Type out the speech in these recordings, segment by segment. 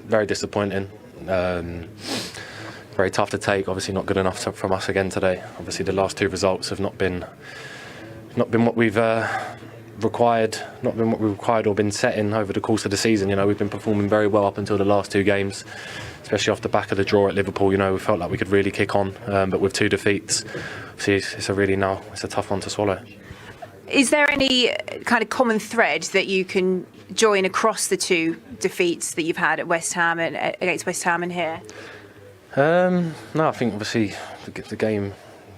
Very disappointing. Very tough to take. Obviously, not good enough from us again today. Obviously, the last two results have not been what we've required, or been set in over the course of the season. You know, we've been performing very well up until the last two games, especially off the back of the draw at Liverpool. You know, we felt like we could really kick on, but with two defeats, it's a tough one to swallow. Is there any kind of common thread that you can join across the two defeats that you've had at West Ham and against West Ham and here? No, I think obviously the game,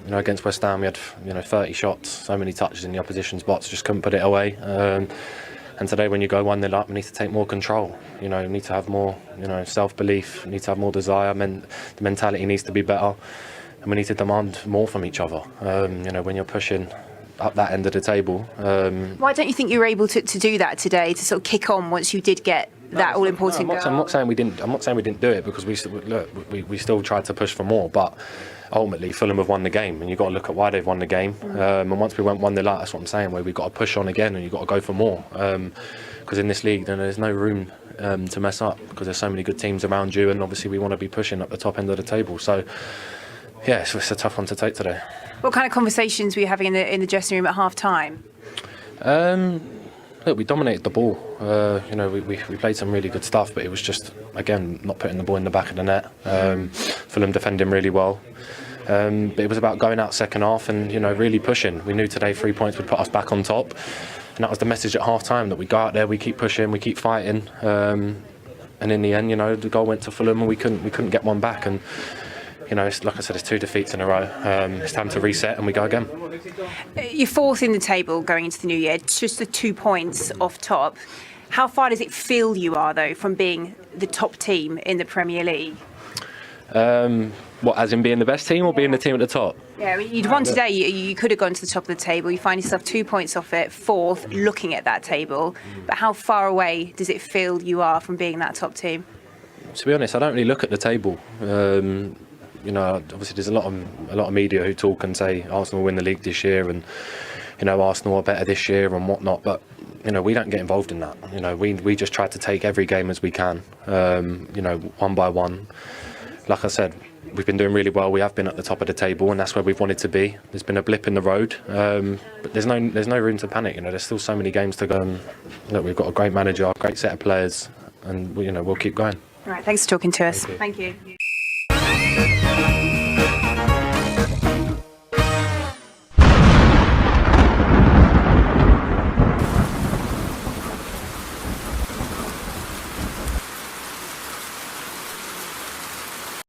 you know, against West Ham, we had 30 shots, so many touches in the opposition's box, just couldn't put it away. And today, when you go 1-0 up, we need to take more control. You know, we need to have more, self-belief. We need to have more desire. The mentality needs to be better, and we need to demand more from each other. When you're pushing up that end of the table. Why don't you think you were able to do that today, to sort of kick on once you did get that all-important goal? I'm not saying we didn't do it, because we still tried to push for more, but ultimately Fulham have won the game, and you've got to look at why they've won the game. And once we went 1-0 up, that's what I'm saying, where we've got to push on again and you've got to go for more. Because in this league, then there's no room to mess up, because there's so many good teams around you, and obviously we want to be pushing up the top end of the table. So yeah, it's a tough one to take today. What kind of conversations were you having in the dressing room at half-time? Look, we dominated the ball. We played some really good stuff, but it was just, again, not putting the ball in the back of the net. Fulham defending really well. But it was about going out second half and, really pushing. We knew today 3 points would put us back on top. And that was the message at half-time, that we go out there, we keep pushing, we keep fighting. And in the end, the goal went to Fulham and we couldn't get one back. And it's, like I said, it's two defeats in a row. It's time to reset and we go again. You're fourth in the table going into the new year, just the 2 points off top. How far does it feel you are, though, from being the top team in the Premier League? What, as in being the best team or being the team at the top? Yeah, you'd won today. You could have gone to the top of the table. You find yourself 2 points off it, fourth, looking at that table. But how far away does it feel you are from being that top team? To be honest, I don't really look at the table. Obviously there's a lot of media who talk and say Arsenal will win the league this year, and Arsenal are better this year and whatnot. But we don't get involved in that. We just try to take every game as we can. One by one. Like I said, we've been doing really well. We have been at the top of the table, and that's where we've wanted to be. There's been a blip in the road, but there's no room to panic. There's still so many games to go. Look, we've got a great manager, a great set of players, and we'll keep going. All right, thanks for talking to us. Thank you. Thank you.